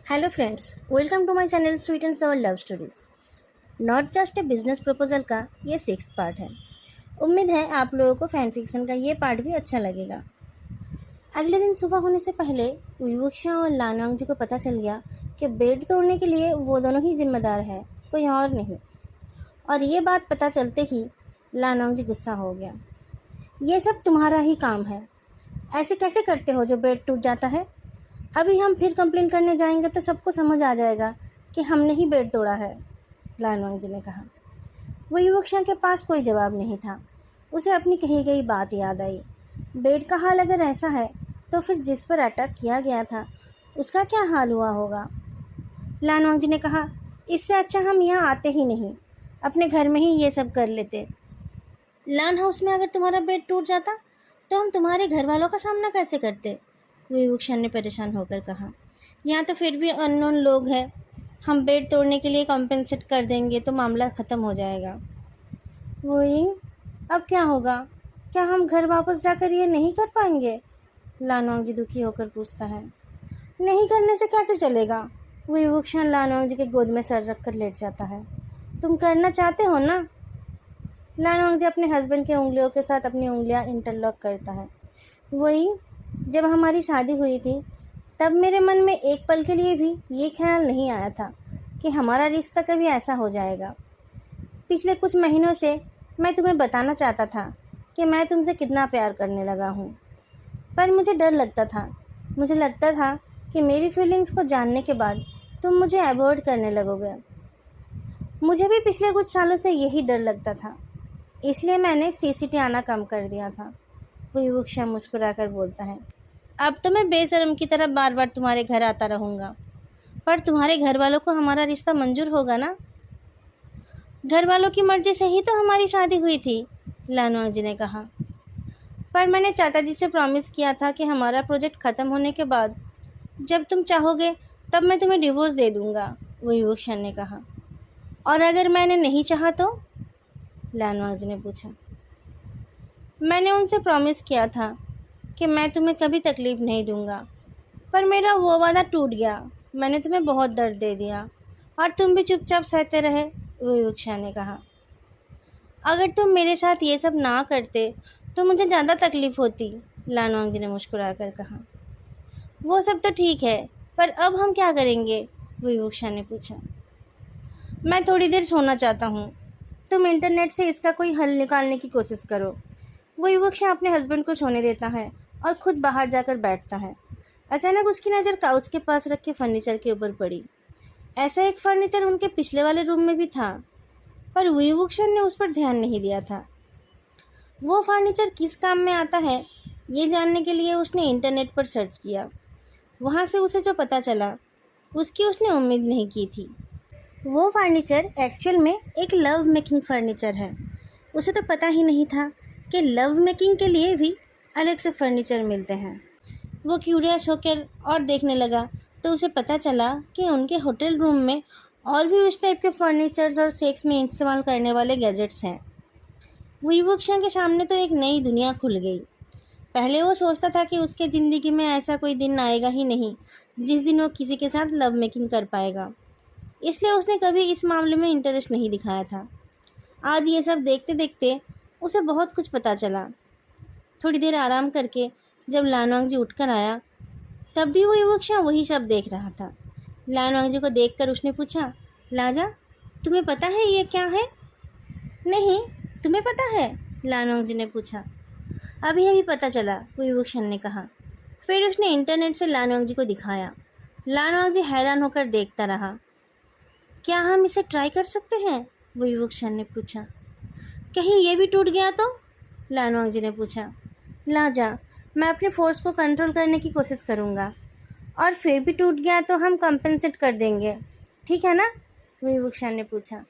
Hello friends, welcome to my channel sweet and sour love stories. Not just a business proposal का ये 6th part है। उम्मीद है आप लोगों को फैन फिक्शन का ये पार्ट भी अच्छा लगेगा। अगले दिन सुबह होने से पहले विवक्षा और लानवांग जी को पता चल गया कि बेड तोड़ने के लिए वो दोनों ही जिम्मेदार है, कोई और नहीं। और ये बात पता चलते ही लानवांग जी गुस्सा हो गया। ये सब तुम्हारा ही काम है, ऐसे कैसे करते हो जो बेड टूट जाता है। अभी हम फिर कंप्लेंट करने जाएंगे तो सबको समझ आ जाएगा कि हमने ही बेड तोड़ा है, लानवांग जी ने कहा। वो युवक्षा के पास कोई जवाब नहीं था। उसे अपनी कही गई बात याद आई। बेड का हाल अगर ऐसा है तो फिर जिस पर अटैक किया गया था उसका क्या हाल हुआ होगा। लानवांग जी ने कहा, इससे अच्छा हम यहाँ आते ही नहीं, अपने घर में ही ये सब कर लेते। लान हाउस में अगर तुम्हारा बेड टूट जाता तो हम तुम्हारे घर वालों का सामना कैसे करते, विवक्षा ने परेशान होकर कहा। यहाँ तो फिर भी अननोन लोग हैं, हम बेड तोड़ने के लिए कॉम्पेंसेट कर देंगे तो मामला ख़त्म हो जाएगा। वही, अब क्या होगा, क्या हम घर वापस जाकर ये नहीं कर पाएंगे, लानवांग जी दुखी होकर पूछता है। नहीं करने से कैसे चलेगा, विवक्षा लानवांग जी के गोद में सर रख कर लेट जाता है। तुम करना चाहते हो ना। लानवांग जी अपने हस्बैंड के उंगलियों के साथ अपनी उंगलियां इंटरलॉक करता है। वही, जब हमारी शादी हुई थी तब मेरे मन में एक पल के लिए भी ये ख्याल नहीं आया था कि हमारा रिश्ता कभी ऐसा हो जाएगा। पिछले कुछ महीनों से मैं तुम्हें बताना चाहता था कि मैं तुमसे कितना प्यार करने लगा हूँ, पर मुझे डर लगता था। मुझे लगता था कि मेरी फीलिंग्स को जानने के बाद तुम मुझे अवॉइड करने लगोगे। मुझे भी पिछले कुछ सालों से यही डर लगता था, इसलिए मैंने सीसीटी आना कम कर दिया था, विवक्षा मुस्कुराकर बोलता है। अब तो मैं बेशर्म की तरह बार बार तुम्हारे घर आता रहूँगा, पर तुम्हारे घर वालों को हमारा रिश्ता मंजूर होगा ना। घर वालों की मर्जी से ही तो हमारी शादी हुई थी, लानवांग जी ने कहा। पर मैंने चाचा जी से प्रॉमिस किया था कि हमारा प्रोजेक्ट ख़त्म होने के बाद जब तुम चाहोगे तब मैं तुम्हें डिवोर्स दे दूँगा, विवक्षा ने कहा। और अगर मैंने नहीं चाहा तो, लानवांग जी ने पूछा। मैंने उनसे प्रॉमिस किया था कि मैं तुम्हें कभी तकलीफ़ नहीं दूंगा, पर मेरा वो वादा टूट गया। मैंने तुम्हें बहुत दर्द दे दिया और तुम भी चुपचाप सहते रहे, विवक्षा ने कहा। अगर तुम मेरे साथ ये सब ना करते तो मुझे ज़्यादा तकलीफ़ होती, लानवांग जी ने मुस्कुरा कर कहा। वो सब तो ठीक है, पर अब हम क्या करेंगे, विवक्षा ने पूछा। मैं थोड़ी देर सोना चाहता हूँ, तुम इंटरनेट से इसका कोई हल निकालने की कोशिश करो। वो युवक्षा अपने हस्बैंड को सोने देता है और खुद बाहर जाकर बैठता है। अचानक उसकी नज़र काउच के पास रखे फर्नीचर के ऊपर पड़ी। ऐसा एक फर्नीचर उनके पिछले वाले रूम में भी था, पर विवक्षा ने उस पर ध्यान नहीं दिया था। वो फर्नीचर किस काम में आता है ये जानने के लिए उसने इंटरनेट पर सर्च किया। वहाँ से उसे जो पता चला उसकी उसने उम्मीद नहीं की थी। वो फर्नीचर एक्चुअल में एक लव मेकिंग फर्नीचर है। उसे तो पता ही नहीं था कि लव मेकिंग के लिए भी अलग से फर्नीचर मिलते हैं। वो क्यूरियस होकर और देखने लगा तो उसे पता चला कि उनके होटल रूम में और भी उस टाइप के फर्नीचर्स और सेक्स में इस्तेमाल करने वाले गैजेट्स हैं। विवक्षा के सामने तो एक नई दुनिया खुल गई। पहले वो सोचता था कि उसके ज़िंदगी में ऐसा कोई दिन आएगा ही नहीं जिस दिन वो किसी के साथ लव मेकिंग कर पाएगा, इसलिए उसने कभी इस मामले में इंटरेस्ट नहीं दिखाया था। आज ये सब देखते देखते उसे बहुत कुछ पता चला। थोड़ी देर आराम करके जब लानवांग जी उठकर आया तब भी वो युवक्षा वही सब देख रहा था। लानवांग जी को देखकर उसने पूछा, लाजा, तुम्हें पता है ये क्या है। नहीं, तुम्हें पता है, लानवांग जी ने पूछा। अभी अभी पता चला, वो युवक्षा ने कहा। फिर उसने इंटरनेट से लानवांग जी को दिखाया। लानवांग जी हैरान होकर देखता रहा। क्या हम इसे ट्राई कर सकते हैं, वो युवक्षा ने पूछा। कहीं ये भी टूट गया तो, लानवांग जी ने पूछा। लाजा, मैं अपने फोर्स को कंट्रोल करने की कोशिश करूँगा, और फिर भी टूट गया तो हम कंपेंसेट कर देंगे, ठीक है ना, विवक्षा ने पूछा।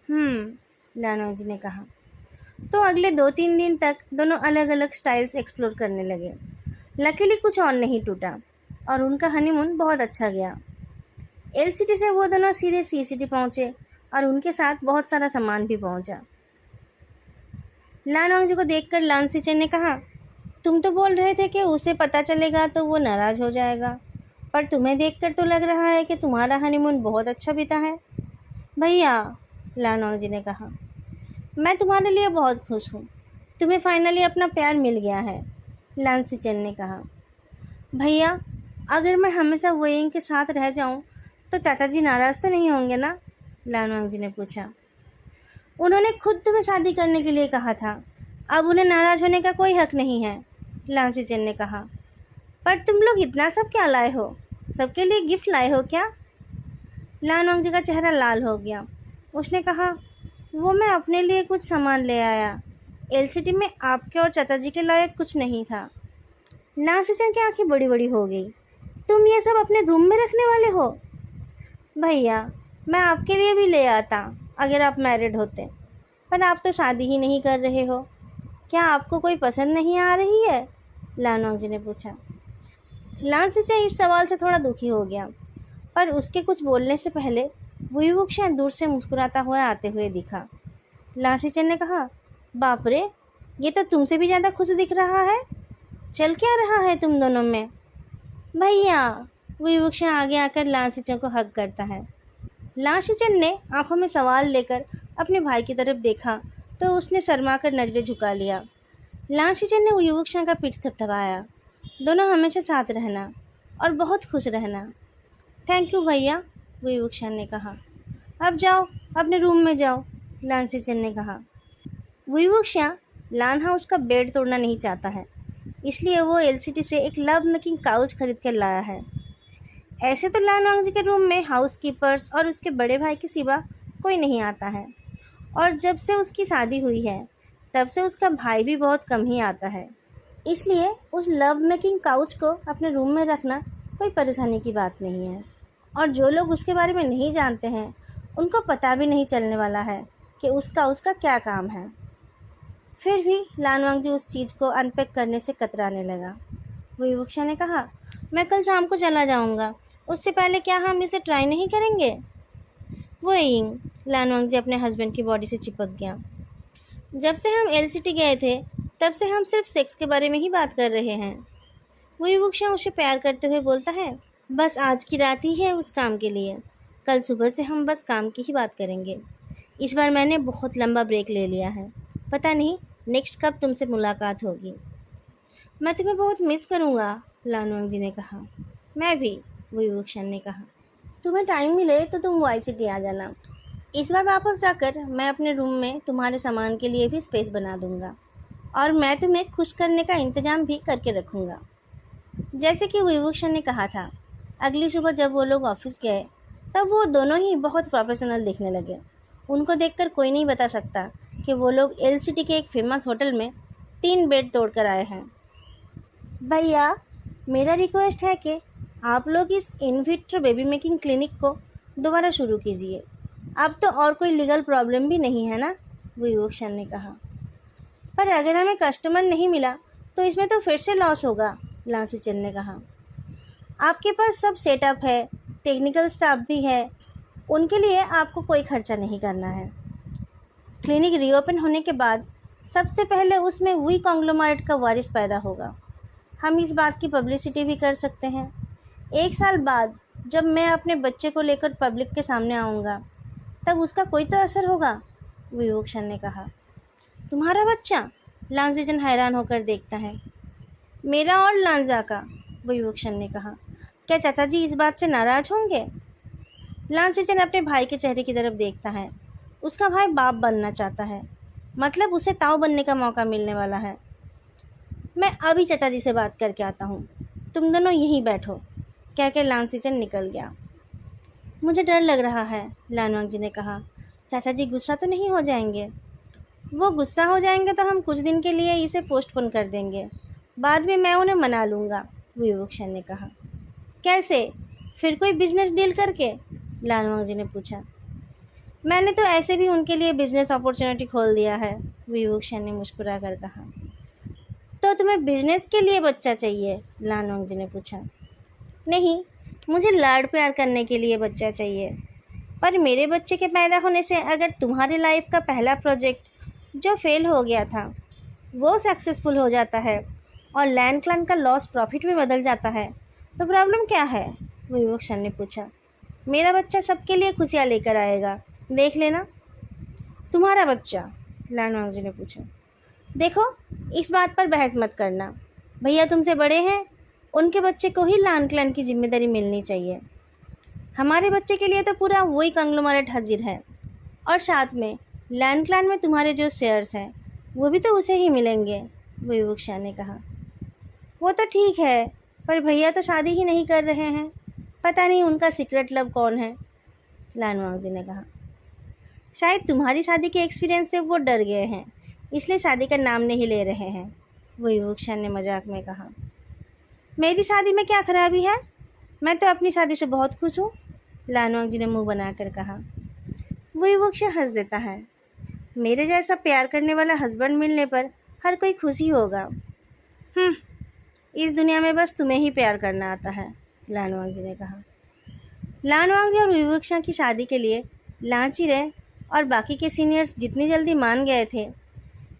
लानवांग जी ने कहा। तो अगले 2-3 दिन तक दोनों अलग अलग स्टाइल्स एक्सप्लोर करने लगे। लकीली कुछ और नहीं टूटा और उनका हनीमून बहुत अच्छा गया। एलसीटी से वो दोनों सीधे सीसीटी पहुँचे और उनके साथ बहुत सारा सामान भी पहुँचा। लानवांग जी को देखकर लान सीचेन ने कहा, तुम तो बोल रहे थे कि उसे पता चलेगा तो वो नाराज़ हो जाएगा, पर तुम्हें देखकर तो लग रहा है कि तुम्हारा हनीमून बहुत अच्छा बीता है। भैया, लानवांग जी ने कहा, मैं तुम्हारे लिए बहुत खुश हूँ। तुम्हें फाइनली अपना प्यार मिल गया है, लान सिचेन ने कहा। भैया, अगर मैं हमेशा वेइंग के साथ रह जाऊँ तो चाचा जी नाराज़ तो नहीं होंगे ना, लानवांग जी ने पूछा। उन्होंने खुद तुम्हें शादी करने के लिए कहा था, अब उन्हें नाराज़ होने का कोई हक नहीं है, लान सिचेन ने कहा। पर तुम लोग इतना सब क्या लाए हो? सबके लिए गिफ्ट लाए हो क्या? लानवांग जी का चेहरा लाल हो गया। उसने कहा, वो मैं अपने लिए कुछ सामान ले आया। एलसीटी में आपके और चाचा जी के लायक कुछ नहीं था। लान सिचेन की आंखें बड़ी बड़ी हो गई। तुम ये सब अपने रूम में रखने वाले हो? भैया, मैं आपके लिए भी ले आता अगर आप मैरिड होते, पर आप तो शादी ही नहीं कर रहे हो। क्या आपको कोई पसंद नहीं आ रही है? लानवांग जी ने पूछा। लान सिचेन इस सवाल से थोड़ा दुखी हो गया, पर उसके कुछ बोलने से पहले वुईवुक्शियान दूर से मुस्कुराता हुआ आते हुए दिखा। लान सिचेन ने कहा, बाप रे, ये तो तुमसे भी ज़्यादा खुश दिख रहा है। चल क्या रहा है तुम दोनों में? भैया, वुईवुक्शियान आगे आकर लान सिचेन को हग करता है। लान सिचेन ने आंखों में सवाल लेकर अपने भाई की तरफ देखा तो उसने शर्मा कर नजरें झुका लिया। लान सिचेन ने वुईवुक्शियान का पीठ थपथपाया। दोनों हमेशा साथ रहना और बहुत खुश रहना। थैंक यू भैया, वुईवुक्शियान ने कहा। अब जाओ, अपने रूम में जाओ, लान सिचेन ने कहा। वुईवुक्शियान लान हाउस का बेड तोड़ना नहीं चाहता है, इसलिए वो एलसीटी से एक लव मेकिंग काउच खरीद कर लाया है। ऐसे तो लानवांग जी के रूम में हाउसकीपर्स और उसके बड़े भाई के सिवा कोई नहीं आता है, और जब से उसकी शादी हुई है तब से उसका भाई भी बहुत कम ही आता है। इसलिए उस लव मेकिंग काउच को अपने रूम में रखना कोई परेशानी की बात नहीं है, और जो लोग उसके बारे में नहीं जानते हैं उनको पता भी नहीं चलने वाला है कि उसका क्या काम है। फिर भी लानवांग जी उस चीज़ को अनपैक करने से कतराने लगा। वुईवुक्शियान ने कहा, मैं कल शाम को चला जाऊंगा, उससे पहले क्या हम इसे ट्राई नहीं करेंगे? वेइंग, लानवांग जी अपने हस्बैंड की बॉडी से चिपक गया। जब से हम एलसीटी गए थे तब से हम सिर्फ सेक्स के बारे में ही बात कर रहे हैं। वुईवुक्शियान उसे प्यार करते हुए बोलता है, बस आज की रात ही है उस काम के लिए, कल सुबह से हम बस काम की ही बात करेंगे। इस बार मैंने बहुत लंबा ब्रेक ले लिया है, पता नहीं नेक्स्ट कब तुमसे मुलाकात होगी। मैं तुम्हें बहुत मिस करूँगा, लानवांग जी ने कहा। मैं भी, वुईवुक्शियान ने कहा। तुम्हें टाइम मिले तो तुम वाईसिटी आ जाना। इस बार वापस जाकर मैं अपने रूम में तुम्हारे सामान के लिए भी स्पेस बना दूँगा, और मैं तुम्हें खुश करने का इंतज़ाम भी करके रखूँगा। जैसे कि वुईवुक्शियान ने कहा था, अगली सुबह जब वो लोग ऑफिस गए तब वो दोनों ही बहुत प्रोफेशनल दिखने लगे। उनको देखकर कोई नहीं बता सकता कि वो लोग एलसीटी के एक फेमस होटल में 3 बेड तोड़ कर आए हैं। भैया, मेरा रिक्वेस्ट है कि आप लोग इस in vitro baby making clinic को दोबारा शुरू कीजिए। अब तो और कोई लीगल प्रॉब्लम भी नहीं है ना, वुईवुक्शियान ने कहा। पर अगर हमें कस्टमर नहीं मिला तो इसमें तो फिर से लॉस होगा, लान सिचेन ने कहा। आपके पास सब सेटअप है, टेक्निकल स्टाफ भी है, उनके लिए आपको कोई खर्चा नहीं करना है। क्लिनिक रीओपन होने के बाद सबसे पहले उसमें वुई कॉन्ग्लोमरेट का वारिस पैदा होगा। हम इस बात की पब्लिसिटी भी कर सकते हैं। 1 साल बाद जब मैं अपने बच्चे को लेकर पब्लिक के सामने आऊँगा तब उसका कोई तो असर होगा, वुईवुक्शियान ने कहा। तुम्हारा बच्चा? लान सिचेन हैरान होकर देखता है। मेरा और लानजा का, वुईवुक्शियान ने कहा। क्या चाचा जी इस बात से नाराज़ होंगे? लान सिचेन अपने भाई के चेहरे की तरफ देखता है। उसका भाई बाप बनना चाहता है, मतलब उसे ताऊ बनने का मौका मिलने वाला है। मैं अभी चाचा जी से बात करके आता हूँ, तुम दोनों यहीं बैठो, कहकर लान सिचेन निकल गया। मुझे डर लग रहा है, लानवांग जी ने कहा। चाचा जी गुस्सा तो नहीं हो जाएंगे? वो गुस्सा हो जाएंगे तो हम कुछ दिन के लिए इसे पोस्टपोन कर देंगे, बाद में मैं उन्हें मना लूँगा, वुईवुक्शियान ने कहा। कैसे? फिर कोई बिजनेस डील करके? लानवांग जी ने पूछा। मैंने तो ऐसे भी उनके लिए बिजनेस अपॉर्चुनिटी खोल दिया है, वुईवुक्शियान ने मुस्कुरा कर कहा। तो तुम्हें बिजनेस के लिए बच्चा चाहिए? लानवांग जी ने पूछा। नहीं, मुझे लाड प्यार करने के लिए बच्चा चाहिए। पर मेरे बच्चे के पैदा होने से अगर तुम्हारी लाइफ का पहला प्रोजेक्ट जो फेल हो गया था वो सक्सेसफुल हो जाता है और लैंड क्लैन का लॉस प्रॉफिट में बदल जाता है तो प्रॉब्लम क्या है? विवक्षा ने पूछा। मेरा बच्चा सबके लिए खुशियाँ लेकर आएगा, देख लेना। तुम्हारा बच्चा? लानवांग जी ने पूछा। देखो, इस बात पर बहस मत करना। भैया तुमसे बड़े हैं, उनके बच्चे को ही लान क्लैन की जिम्मेदारी मिलनी चाहिए। हमारे बच्चे के लिए तो पूरा वही कंग्लोमरेट हाजिर है, और साथ में लान क्लैन में तुम्हारे जो शेयर्स हैं वो भी तो उसे ही मिलेंगे, विवक्षा ने कहा। वो तो ठीक है, पर भैया तो शादी ही नहीं कर रहे हैं, पता नहीं उनका सीक्रेट लव कौन है, लानवांग जी ने कहा। शायद तुम्हारी शादी के एक्सपीरियंस से वो डर गए हैं, इसलिए शादी का नाम नहीं ले रहे हैं, विवक्षा ने मजाक में कहा। मेरी शादी में क्या खराबी है? मैं तो अपनी शादी से बहुत खुश हूँ, लानवांग जी ने मुंह बनाकर कहा। विवक्षा हंस देता है। मेरे जैसा प्यार करने वाला हस्बैंड मिलने पर हर कोई खुशी होगा। इस दुनिया में बस तुम्हें ही प्यार करना आता है, लानवांग जी ने कहा। लानवांग जी और विवक्षा की शादी के लिए लांची और बाकी के सीनियर्स जितनी जल्दी मान गए थे,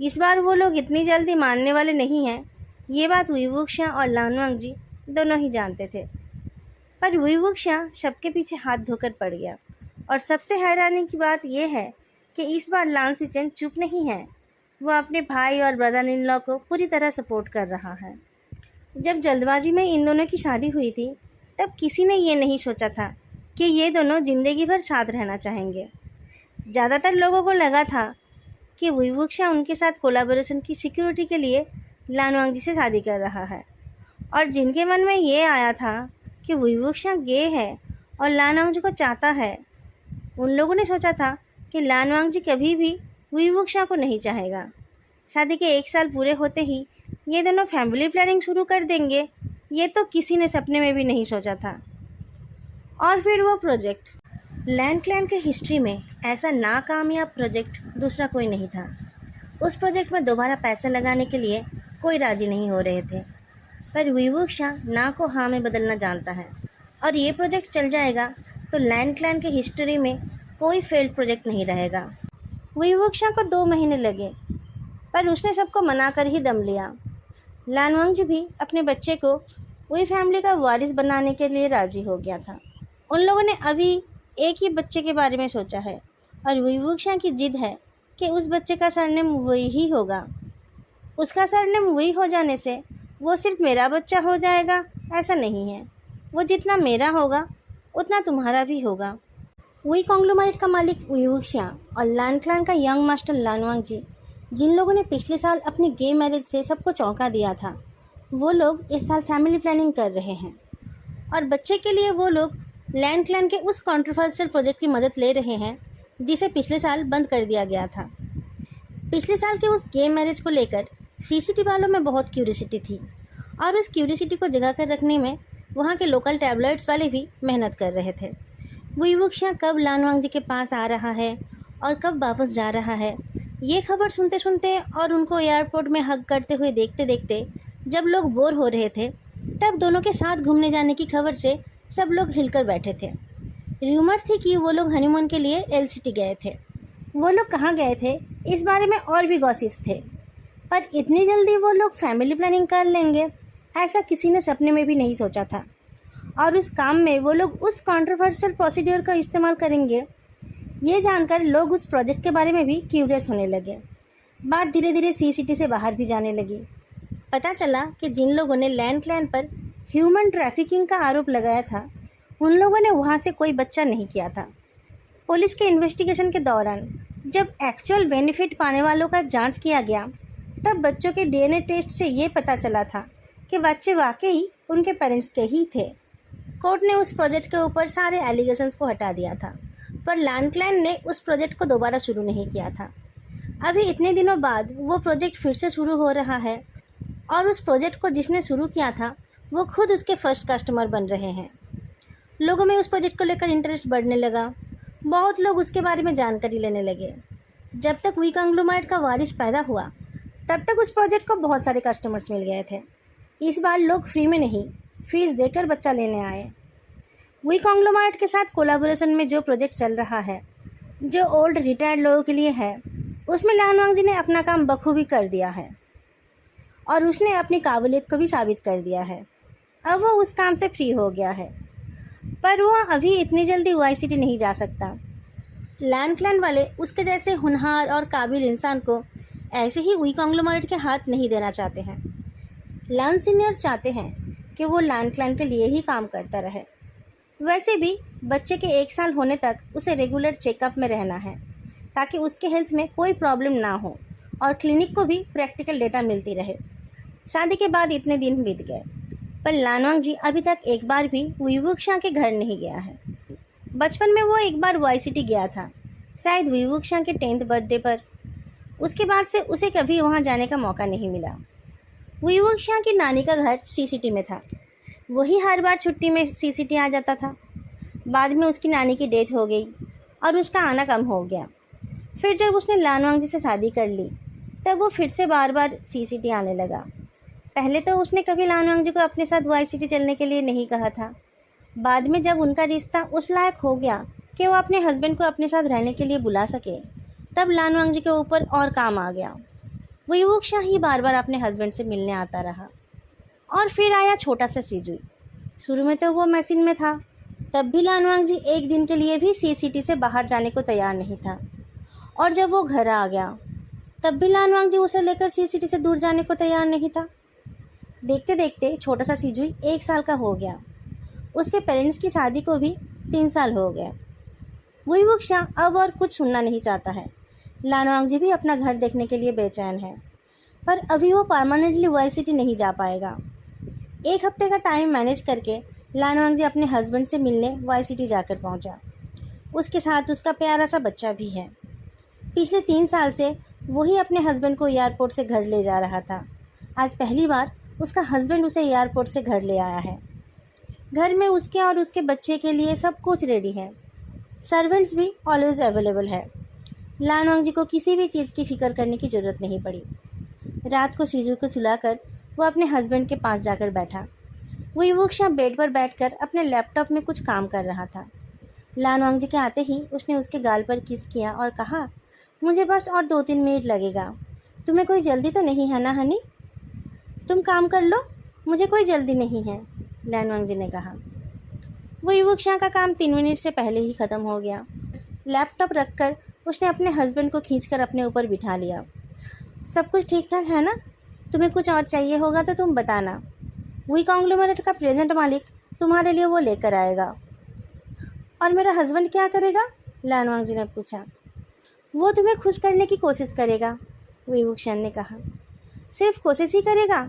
इस बार वो लोग इतनी जल्दी मानने वाले नहीं हैं, ये बात विवक्षा और लानवांग जी दोनों ही जानते थे। पर विवक्षा सबके पीछे हाथ धोकर पड़ गया, और सबसे हैरानी की बात यह है कि इस बार लांसीचन चुप नहीं है। वो अपने भाई और ब्रदर इन लॉ को पूरी तरह सपोर्ट कर रहा है। जब जल्दबाजी में इन दोनों की शादी हुई थी, तब किसी ने ये नहीं सोचा था कि ये दोनों ज़िंदगी भर साथ रहना चाहेंगे। ज़्यादातर लोगों को लगा था कि विवक्षा उनके साथ कोलैबोरेशन की सिक्योरिटी के लिए लानवांग जी से शादी कर रहा है, और जिनके मन में ये आया था कि विवक्षा गे है और लानवांग जी को चाहता है, उन लोगों ने सोचा था कि लानवांग जी कभी भी विवक्षा को नहीं चाहेगा। शादी के 1 साल पूरे होते ही ये दोनों फैमिली प्लानिंग शुरू कर देंगे, ये तो किसी ने सपने में भी नहीं सोचा था। और फिर वो प्रोजेक्ट, लैन क्लैन के हिस्ट्री में ऐसा नाकामयाब प्रोजेक्ट दूसरा कोई नहीं था। उस प्रोजेक्ट में दोबारा पैसे लगाने के लिए कोई राजी नहीं हो रहे थे, पर विवक्षा ना को हाँ में बदलना जानता है, और ये प्रोजेक्ट चल जाएगा तो लैन क्लैन के हिस्ट्री में कोई फेल्ड प्रोजेक्ट नहीं रहेगा। विवक्षा को 2 महीने लगे, पर उसने सबको मना कर ही दम लिया। लानवांग जी भी अपने बच्चे को वही फैमिली का वारिस बनाने के लिए राज़ी हो गया था। उन लोगों ने अभी एक ही बच्चे के बारे में सोचा है, और विवक्षा की जिद है कि उस बच्चे का सरनेम वही ही होगा। उसका सरनेम वही हो जाने से वो सिर्फ मेरा बच्चा हो जाएगा, ऐसा नहीं है। वो जितना मेरा होगा उतना तुम्हारा भी होगा। वही कॉन्ग्लोमरेट का मालिक विवक्षा और लैन क्लैन का यंग मास्टर लानवांग जी, जिन लोगों ने पिछले साल अपनी गे मैरिज से सबको चौंका दिया था, वो लोग इस साल फैमिली प्लानिंग कर रहे हैं, और बच्चे के लिए वो लोग लैन क्लैन के उस कॉन्ट्रोवर्शियल प्रोजेक्ट की मदद ले रहे हैं जिसे पिछले साल बंद कर दिया गया था। पिछले साल के उस गे मैरिज को लेकर सीसीटीवी वालों में बहुत क्यूरियोसिटी थी, और उस क्यूरियोसिटी को जगा कर रखने में वहाँ के लोकल टैबलेट्स वाले भी मेहनत कर रहे थे। विवक्षा कब लानवांग जी के पास आ रहा है और कब वापस जा रहा है, ये खबर सुनते सुनते और उनको एयरपोर्ट में हग करते हुए देखते देखते जब लोग बोर हो रहे थे, तब दोनों के साथ घूमने जाने की खबर से सब लोग हिलकर बैठे थे। र्यूमर थी कि वो लोग हनीमून के लिए एलसीटी गए थे। वो लोग कहाँ गए थे इस बारे में और भी गॉसिप्स थे, पर इतनी जल्दी वो लोग फैमिली प्लानिंग कर लेंगे ऐसा किसी ने सपने में भी नहीं सोचा था, और उस काम में वो लोग उस कॉन्ट्रोवर्शियल प्रोसीड्योर का इस्तेमाल करेंगे, ये जानकर लोग उस प्रोजेक्ट के बारे में भी क्यूरियस होने लगे। बात धीरे धीरे सीसीटी से बाहर भी जाने लगी। पता चला कि जिन लोगों ने लैन क्लैन पर ह्यूमन ट्रैफिकिंग का आरोप लगाया था, उन लोगों ने वहाँ से कोई बच्चा नहीं किया था। पुलिस के इन्वेस्टिगेशन के दौरान जब एक्चुअल बेनिफिट पाने वालों का जांच किया गया, तब बच्चों के डीएनए टेस्ट से ये पता चला था कि बच्चे वाकई उनके पेरेंट्स के ही थे। कोर्ट ने उस प्रोजेक्ट के ऊपर सारे एलिगेशंस को हटा दिया था, पर लैन क्लैन ने उस प्रोजेक्ट को दोबारा शुरू नहीं किया था। अभी इतने दिनों बाद वो प्रोजेक्ट फिर से शुरू हो रहा है, और उस प्रोजेक्ट को जिसने शुरू किया था वो खुद उसके फर्स्ट कस्टमर बन रहे हैं। लोगों में उस प्रोजेक्ट को लेकर इंटरेस्ट बढ़ने लगा। बहुत लोग उसके बारे में जानकारी लेने लगे। जब तक वी कंग्लोमरेट का वारिस पैदा हुआ, तब तक उस प्रोजेक्ट को बहुत सारे कस्टमर्स मिल गए थे। इस बार लोग फ्री में नहीं, फीस देकर बच्चा लेने आए। वी कंग्लोमरेट के साथ कोलैबोरेशन में जो प्रोजेक्ट चल रहा है, जो ओल्ड रिटायर्ड लोगों के लिए है, उसमें लानवांग जी ने अपना काम बखूबी कर दिया है, और उसने अपनी काबिलियत को भी साबित कर दिया है। अब वो उस काम से फ्री हो गया है। पर वो अभी इतनी जल्दी वाई सिटी नहीं जा सकता। लैन क्लैन वाले उसके जैसे होनहार और काबिल इंसान को ऐसे ही वी कॉन्ग्लोमरेट के हाथ नहीं देना चाहते हैं। लैन सीनियर्स चाहते हैं कि वो लैन क्लैन के लिए ही काम करता रहे। वैसे भी बच्चे के 1 साल होने तक उसे रेगुलर चेकअप में रहना है ताकि उसके हेल्थ में कोई प्रॉब्लम ना हो और क्लिनिक को भी प्रैक्टिकल डेटा मिलती रहे। शादी के बाद इतने दिन बीत गए, पर लानवांग जी अभी तक एक बार भी विवुक्षा के घर नहीं गया है। बचपन में वो एक बार वाई सिटी गया था, शायद विवुक्षा के 10th बर्थडे पर। उसके बाद से उसे कभी वहाँ जाने का मौका नहीं मिला। विवुक्षा की नानी का घर सीसिटी में था। वही हर बार छुट्टी में सीसिटी आ जाता था। बाद में उसकी नानी की डेथ हो गई और उसका आना कम हो गया। फिर जब उसने लानवांग जी से शादी कर ली तब वो फिर से बार बार सीसिटी आने लगा। पहले तो उसने कभी लानवांग जी को अपने साथ वाई सिटी चलने के लिए नहीं कहा था। बाद में जब उनका रिश्ता उस लायक हो गया कि वो अपने हस्बैंड को अपने साथ रहने के लिए बुला सके, तब लानवांग जी के ऊपर और काम आ गया। विवुक्षा ही बार बार अपने हस्बैंड से मिलने आता रहा। और फिर आया छोटा सा सीजुई। शुरू में तो वो मशीन में था, तब भी लानवांग जी एक दिन के लिए भी सीसिटी से बाहर जाने को तैयार नहीं था। और जब वो घर आ गया तब भी लानवांग जी उसे लेकर सीसिटी से दूर जाने को तैयार नहीं था। देखते देखते छोटा सा सीजुई 1 साल का हो गया। उसके पेरेंट्स की शादी को भी 3 साल हो गए। विवुक्षा अब और कुछ सुनना नहीं चाहता है। लानवांग जी भी अपना घर देखने के लिए बेचैन है, पर अभी वो परमानेंटली वाई सिटी नहीं जा पाएगा। 1 हफ्ते का टाइम मैनेज करके लानवांग जी अपने हस्बैंड से मिलने वाई सिटी जाकर पहुंचा। उसके साथ उसका प्यारा सा बच्चा भी है। पिछले 3 साल से वही अपने हस्बैंड को एयरपोर्ट से घर ले जा रहा था। आज पहली बार उसका हस्बैंड उसे एयरपोर्ट से घर ले आया है। घर में उसके और उसके बच्चे के लिए सब कुछ रेडी है। सर्वेंट्स भी ऑलवेज अवेलेबल है। लानवांग जी को किसी भी चीज़ की फ़िक्र करने की ज़रूरत नहीं पड़ी। रात को सीजू को सुलाकर वो अपने हस्बैंड के पास जाकर बैठा। विवुक्षा बेड पर बैठकर अपने लैपटॉप में कुछ काम कर रहा था। लानवांग जी के आते ही उसने उसके गाल पर किस किया और कहा, मुझे बस और 2-3 मिनट लगेगा। तुम्हें कोई जल्दी तो नहीं है ना हनी? तुम काम कर लो, मुझे कोई जल्दी नहीं है, लानवांग जी ने कहा। विवुक्षा का काम 3 मिनट से पहले ही ख़त्म हो गया। लैपटॉप रखकर उसने अपने हस्बैंड को खींचकर अपने ऊपर बिठा लिया। सब कुछ ठीक ठाक है ना? तुम्हें कुछ और चाहिए होगा तो तुम बताना। वी कॉन्ग्लोमरेट का प्रेजेंट मालिक तुम्हारे लिए वो लेकर आएगा। और मेरा हस्बैंड क्या करेगा? लानवांग जी ने पूछा। वो तुम्हें खुश करने की कोशिश करेगा, विवुक्षा ने कहा। सिर्फ कोशिश ही करेगा,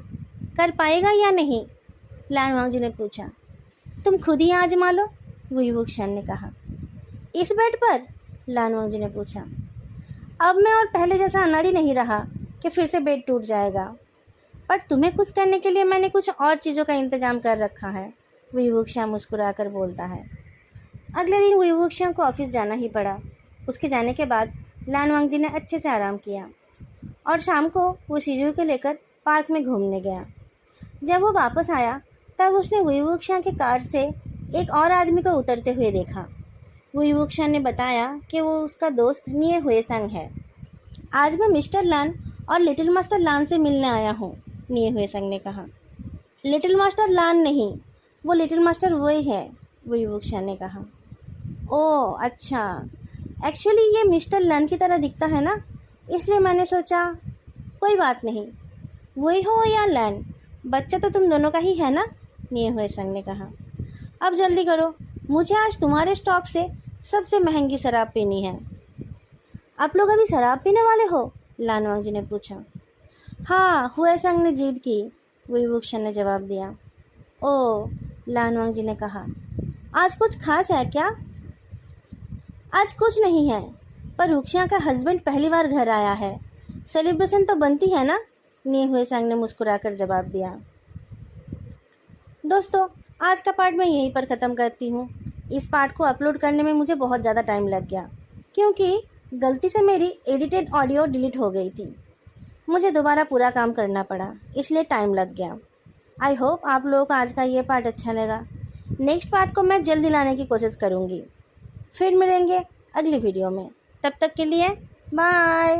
कर पाएगा या नहीं? लानवांग जी ने पूछा। तुम खुद ही आजमा लो, विवुक्षा ने कहा। इस बेड पर? लानवांग जी ने पूछा। अब मैं और पहले जैसा अनाड़ी नहीं रहा कि फिर से बेड टूट जाएगा, पर तुम्हें खुश करने के लिए मैंने कुछ और चीज़ों का इंतज़ाम कर रखा है, विवुक्षा मुस्कुराकर बोलता है। अगले दिन विवुक्षा को ऑफिस जाना ही पड़ा। उसके जाने के बाद लानवांग जी ने अच्छे से आराम किया और शाम को वो सीजू को लेकर पार्क में घूमने गया। जब वो वापस आया तब उसने विवुक्षा के कार से एक और आदमी को उतरते हुए देखा। विवुक्षा ने बताया कि वो उसका दोस्त निये हुए संग है। आज मैं मिस्टर लान और लिटिल मास्टर लान से मिलने आया हूँ, निये हुए संग ने कहा। लिटिल मास्टर लान नहीं, वो लिटिल मास्टर वही है, विवुक्षा ने कहा। ओह अच्छा, एक्चुअली ये मिस्टर लान की तरह दिखता है ना, इसलिए मैंने सोचा। कोई बात नहीं, वही हो या लैन, बच्चा तो तुम दोनों का ही है ना, निये हुए संग ने कहा। अब जल्दी करो, मुझे आज तुम्हारे स्टॉक से सबसे महंगी शराब पीनी है। आप लोग अभी शराब पीने वाले हो? लानवांग जी ने पूछा। हाँ, हुए संग ने जीत की, विवुक्षा ने जवाब दिया। ओह, लानवांग जी ने कहा। आज कुछ खास है क्या? आज कुछ नहीं है, पर रुक्ष्या का हस्बैंड पहली बार घर आया है, सेलिब्रेशन तो बनती है ना, निये हुए संग ने मुस्कुराकर जवाब दिया। दोस्तों, आज का पार्ट मैं यहीं पर ख़त्म करती हूँ। इस पार्ट को अपलोड करने में मुझे बहुत ज़्यादा टाइम लग गया क्योंकि गलती से मेरी एडिटेड ऑडियो डिलीट हो गई थी। मुझे दोबारा पूरा काम करना पड़ा, इसलिए टाइम लग गया। आई होप आप लोगों को आज का ये पार्ट अच्छा लगा। नेक्स्ट पार्ट को मैं जल्दी लाने की कोशिश करूँगी। फिर मिलेंगे अगली वीडियो में, तब तक के लिए बाय।